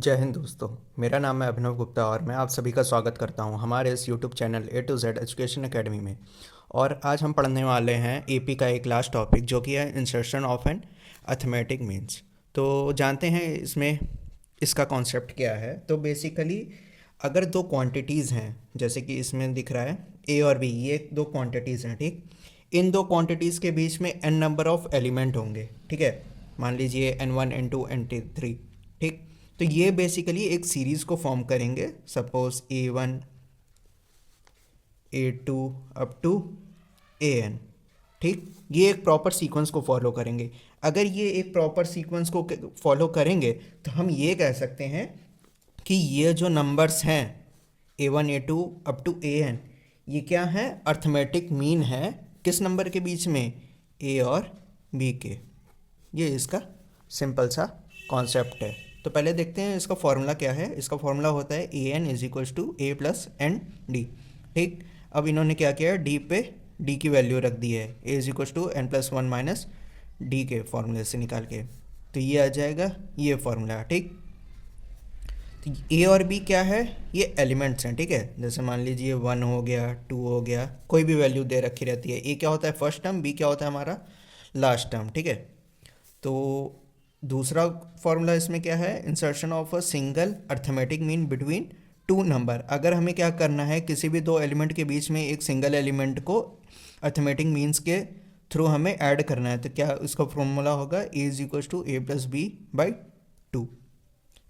जय हिंद दोस्तों। मेरा नाम है अभिनव गुप्ता और मैं आप सभी का स्वागत करता हूं हमारे इस YouTube channel A to Z education academy में। और आज हम पढ़ने वाले हैं एपी का एक लास्ट टॉपिक जो कि है insertion of an arithmetic means. तो जानते हैं इसमें इसका कॉन्सेप्ट क्या है। तो बेसिकली अगर दो क्वांटिटीज़ हैं, जैसे कि इसमें दिख रहा है ए और बी, ये दो क्वांटिटीज़ हैं, ठीक। इन दो क्वांटिटीज़ के बीच में एन नंबर ऑफ एलिमेंट होंगे, ठीक है। मान लीजिए N1 N2 N3, ठीक। तो ये बेसिकली एक सीरीज़ को फॉर्म करेंगे। Suppose A1 A2 up to AN, ठीक। ये एक प्रॉपर सीक्वेंस को फॉलो करेंगे। अगर ये एक प्रॉपर सीक्वेंस को फॉलो करेंगे तो हम ये कह सकते हैं कि ये जो नंबर्स हैं A1 A2 up to AN, ये क्या है, अर्थमेटिक मीन है किस नंबर के बीच में, A और B के। ये इसका सिंपल सा कॉन्सेप्ट है। तो पहले देखते हैं इसका फॉर्मूला क्या है। इसका फॉर्मूला होता है AN is equals to A plus n d, ठीक। अब इन्होंने क्या किया है, डी पे डी की वैल्यू रख दी है, A is equals to n plus one minus d के फॉर्मूले से निकाल के। तो ये आ जाएगा ये फॉर्मूला, ठीक। तो ए और बी क्या है, ये एलिमेंट्स हैं, ठीक है। जैसे मान लीजिए 1 हो गया, 2 हो गया, कोई भी वैल्यू दे रखी रहती है। ए क्या होता है फर्स्ट टर्म, बी क्या होता है हमारा लास्ट टर्म, ठीक है। तो दूसरा फॉर्मूला इसमें क्या है, insertion of a single arithmetic mean between two number. अगर हमें क्या करना है, किसी भी दो एलिमेंट के बीच में एक सिंगल एलिमेंट को अर्थमेटिक मीन्स के थ्रू हमें ऐड करना है, तो क्या इसका फॉर्मूला होगा a is equals to a plus b by two.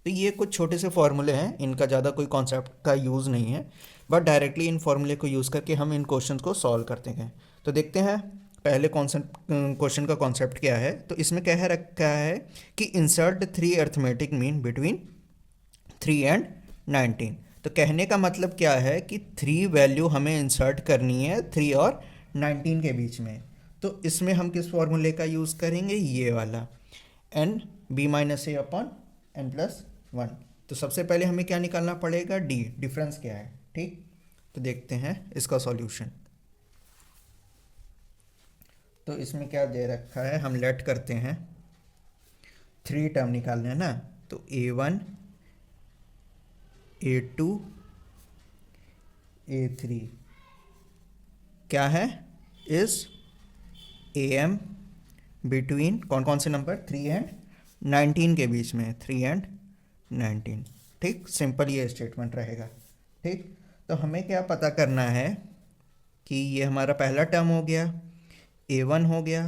तो ये कुछ छोटे से फॉर्मूले हैं, इनका ज़्यादा कोई कॉन्सेप्ट का यूज़ नहीं है, बट डायरेक्टली इन फॉर्मूले को यूज़ करके हम इन क्वेश्चन को सॉल्व करते हैं। तो देखते हैं पहले क्वेश्चन का कॉन्सेप्ट क्या है। तो इसमें कह रखा है कि insert 3 arithmetic mean between 3 and 19। तो कहने का मतलब क्या है कि 3 वैल्यू हमें इंसर्ट करनी है 3 और 19 के बीच में। तो इसमें हम किस फॉर्मूले का यूज़ करेंगे, ये वाला एन बी माइनस ए अपॉन एन प्लस वन। तो सबसे पहले हमें क्या निकालना पड़ेगा, डी, डिफरेंस क्या है, ठीक। तो देखते हैं इसका सॉल्यूशन। तो इसमें क्या दे रखा है, हम लेट करते हैं 3 टर्म निकालने हैं ना। तो A1 A2 A3 क्या है, इस AM बिटवीन कौन कौन से नंबर, 3 एंड 19 के बीच में, 3 एंड 19, ठीक। सिंपल ये स्टेटमेंट रहेगा, ठीक। तो हमें क्या पता करना है कि ये हमारा पहला टर्म हो गया, A1 हो गया,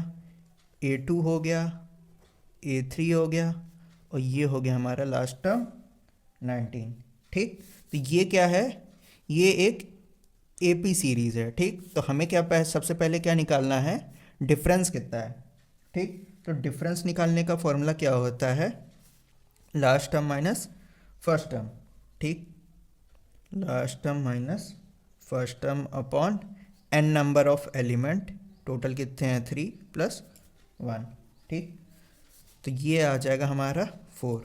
A2 हो गया, A3 हो गया, और ये हो गया हमारा लास्ट टर्म 19, ठीक। तो ये क्या है, ये एक AP सीरीज़ है, ठीक। तो हमें क्या सबसे पहले क्या निकालना है, डिफरेंस कितना है, ठीक। तो डिफरेंस निकालने का फॉर्मूला क्या होता है, last term minus first term, ठीक। Last term minus first term upon n number of element, total कितने हैं 3 प्लस 1, ठीक। तो ये आ जाएगा हमारा 4।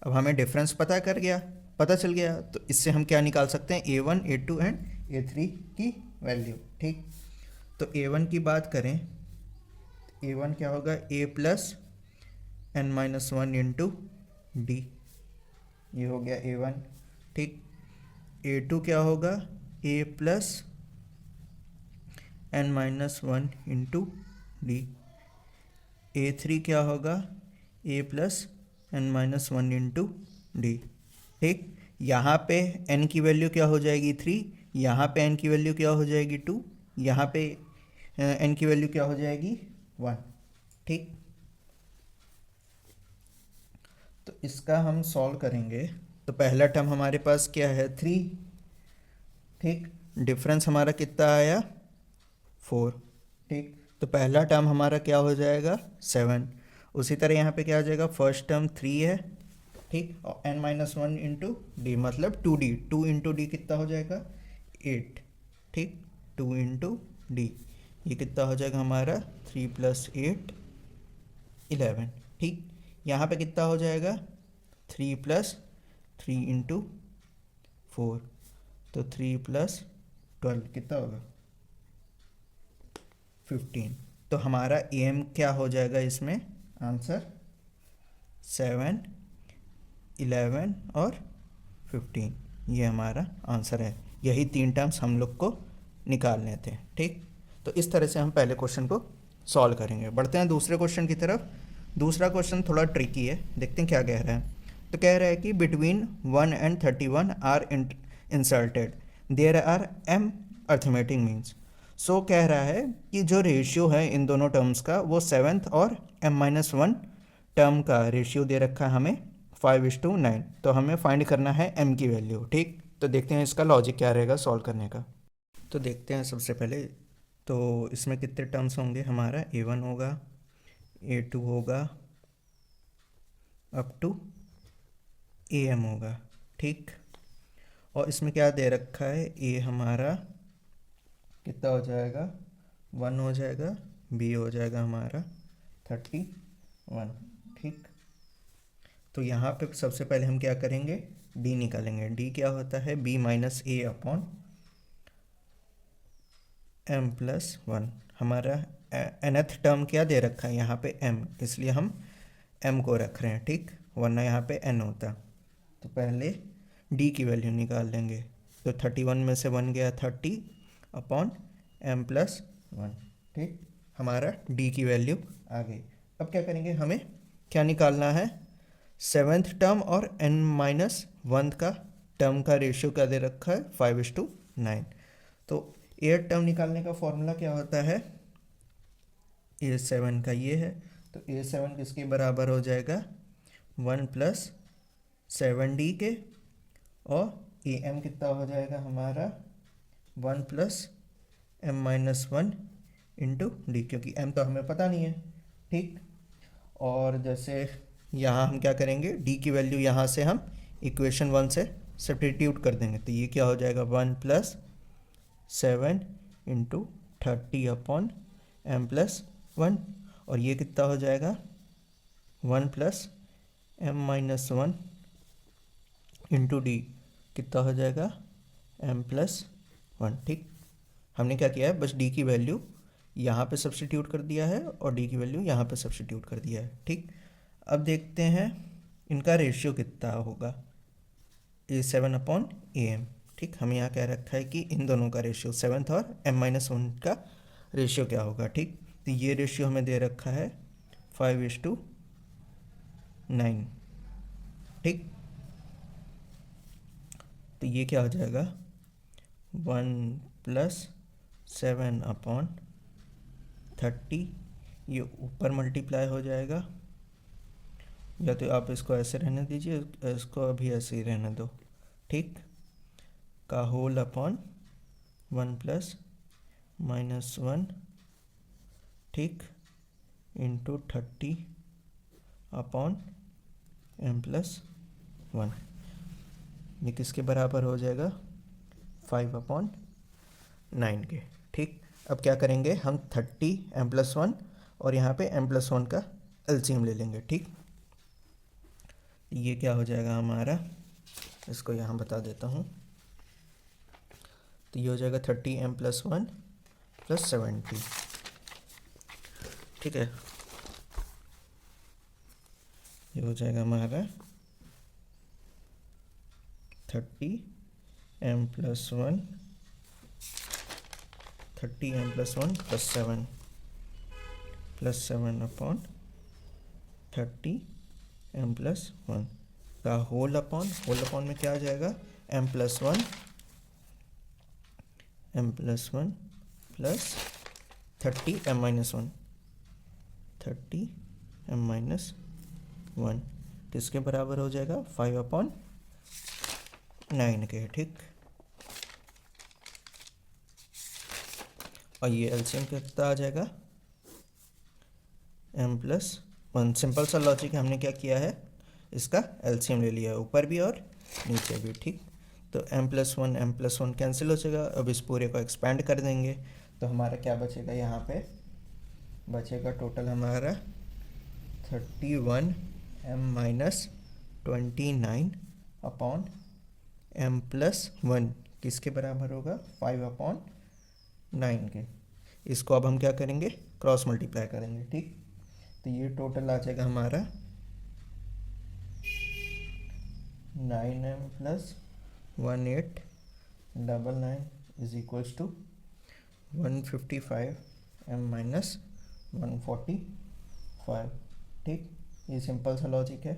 अब हमें डिफरेंस पता चल गया, तो इससे हम क्या निकाल सकते हैं, A1 A2 एंड A3 की वैल्यू, ठीक। तो A1 की बात करें, A1 क्या होगा, A plus n minus one into d, ये हो गया A1, ठीक। A2 क्या होगा, A plus n minus one into d. A3 क्या होगा, A plus n minus one into d, ठीक। यहाँ पे n की वैल्यू क्या हो जाएगी 3, यहाँ पे n की वैल्यू क्या हो जाएगी 2, यहाँ पे n की वैल्यू क्या हो जाएगी 1, ठीक। तो इसका हम सॉल्व करेंगे। तो पहला टर्म हमारे पास क्या है 3, ठीक। डिफरेंस हमारा कितना आया 4, ठीक। तो पहला टर्म हमारा क्या हो जाएगा 7। उसी तरह यहाँ पे क्या आ जाएगा, फर्स्ट टर्म 3 है, ठीक। और n minus one into D मतलब 2D, 2 इंटू डी कितना हो जाएगा 8, ठीक। 2 इंटू डी, ये कितना हो जाएगा हमारा 3 प्लस 8 11, ठीक। यहाँ पे कितना हो जाएगा 3 प्लस 3 इंटू 4, तो 3 प्लस 12 कितना होगा 15। तो हमारा AM क्या हो जाएगा इसमें आंसर 7 11 और 15, ये हमारा आंसर है। यही 3 टर्म्स हम लोग को निकालने थे। ठीक, तो इस तरह से हम पहले क्वेश्चन को सॉल्व करेंगे। बढ़ते हैं दूसरे क्वेश्चन की तरफ। दूसरा क्वेश्चन थोड़ा ट्रिकी है, देखते हैं क्या कह रहा है। तो कह रहा है कि between 1 and 31 are inserted there are m arithmetic means. So कह रहा है कि जो रेशियो है इन दोनों टर्म्स का वो 7th और m-1 टर्म का रेशियो दे रखा है हमें 5:9। तो हमें फाइंड करना है m की वैल्यू। ठीक, तो देखते हैं इसका लॉजिक क्या रहेगा सॉल्व करने का। तो देखते हैं सबसे पहले, तो इसमें कितने टर्म्स होंगे, हमारा a1 होगा, a2 होगा, अप टू am होगा। ठीक, और इसमें क्या दे रखा है, a हमारा कितना हो जाएगा, 1 हो जाएगा, b हो जाएगा हमारा 31। ठीक, तो यहाँ पे सबसे पहले हम क्या करेंगे, d निकालेंगे। d क्या होता है, b minus a upon m+1। हमारा nth टर्म क्या दे रखा है यहाँ पे m, इसलिए हम m को रख रहे हैं। ठीक, वरना यहाँ पे n होता। तो पहले d की वैल्यू निकाल लेंगे। तो 31 में से 1 गया 30 अपॉन m+1। ठीक, हमारा d की वैल्यू आ गई। अब क्या करेंगे, हमें क्या निकालना है, 7th टर्म और n-1 का टर्म का रेशियो क्या दे रखा है, 5:9। तो 8th टर्म निकालने का फॉर्मूला क्या होता है, a7 का ये है। तो a7 किसके बराबर हो जाएगा, 1 + 7d के, और am कितना हो जाएगा हमारा 1 + m-1 इंटू डी, क्योंकि m तो हमें पता नहीं है। ठीक, और जैसे यहाँ हम क्या करेंगे, d की वैल्यू यहाँ से हम इक्वेशन 1 से सब्स्टिट्यूट कर देंगे। तो ये क्या हो जाएगा, 1 + 7 इंटू 30 अपॉन m+1, और ये कितना हो जाएगा, 1 + m-1 इंटू डी, कितना हो जाएगा, m+1। ठीक, हमने क्या किया है, बस d की वैल्यू यहाँ पे सब्स्टिट्यूट कर दिया है और d की वैल्यू यहाँ पे सब्स्टिट्यूट कर दिया है। ठीक, अब देखते हैं इनका रेशियो कितना होगा, a7/am। ठीक, हमें यहाँ कह रखा है कि इन दोनों का रेशियो 7th और m-1 का रेशियो क्या होगा। ठीक, तो ये रेशियो हमें दे रखा है 5:9। ठीक, तो ये क्या हो जाएगा, 1 + 7/30, ये ऊपर मल्टीप्लाई हो जाएगा, या तो आप इसको ऐसे रहने दीजिए, इसको अभी ऐसे ही रहने दो। ठीक, का होल अपॉन 1 + -1, ठीक, इंटू 30 अपॉन m+1, ये किसके बराबर हो जाएगा, 5/9 के। ठीक, अब क्या करेंगे हम, 30 m+1 और यहाँ पे m+1 का एलसीएम ले लेंगे। ठीक, ये क्या हो जाएगा हमारा, इसको यहाँ बता देता हूँ। तो ये हो जाएगा 30 m+1 + 70। ठीक है, ये हो जाएगा हमारा 30 m+1 + 7 अपॉन 30 m+1 का होल अपॉन में क्या आ जाएगा, m+1 प्लस 30 m-1 किसके बराबर हो जाएगा, 5/9 के। ठीक, और ये एलसीएम कितना आ जाएगा, m+1। सिंपल सा लॉजिक है, हमने क्या किया है, इसका एलसीएम ले लिया है, ऊपर भी और नीचे भी। ठीक, तो m+1 कैंसिल हो जाएगा। अब इस पूरे को एक्सपेंड कर देंगे, तो हमारा क्या बचेगा, यहाँ पे बचेगा टोटल हमारा 31 m-29 अपॉन m+1 किसके बराबर होगा, 5/9 के। इसको अब हम क्या करेंगे, क्रॉस मल्टीप्लाई करेंगे। ठीक, तो ये टोटल आ जाएगा हमारा 9m plus 1899 is equals to 155m minus 145। ठीक, ये सिंपल सा लॉजिक है।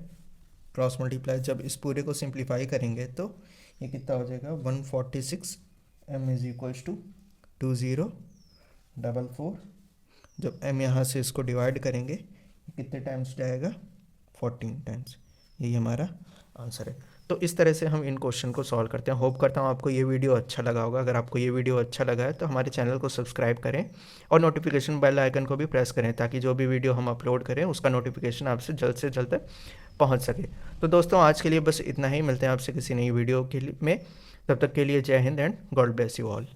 क्रॉस मल्टीप्लाई जब इस पूरे को सिंप्लीफाई करेंगे तो ये कितना हो जाएगा, 146m इज इक्वल्स टू 2044। जब m यहाँ से इसको डिवाइड करेंगे कितने टाइम्स जाएगा, 14 टाइम्स। यही हमारा आंसर है। तो इस तरह से हम इन क्वेश्चन को सॉल्व करते हैं। होप करता हूँ आपको ये वीडियो अच्छा लगा होगा। अगर आपको ये वीडियो अच्छा लगा है तो हमारे चैनल को सब्सक्राइब करें और नोटिफिकेशन बेल आइकन को भी प्रेस करें, ताकि जो भी वीडियो हम अपलोड करें उसका नोटिफिकेशन आपसे जल्द से जल्द पहुँच सके। तो दोस्तों आज के लिए बस इतना ही, मिलते हैं आपसे किसी नई वीडियो के लिए में। तब तक के लिए जय Hind and God bless you all.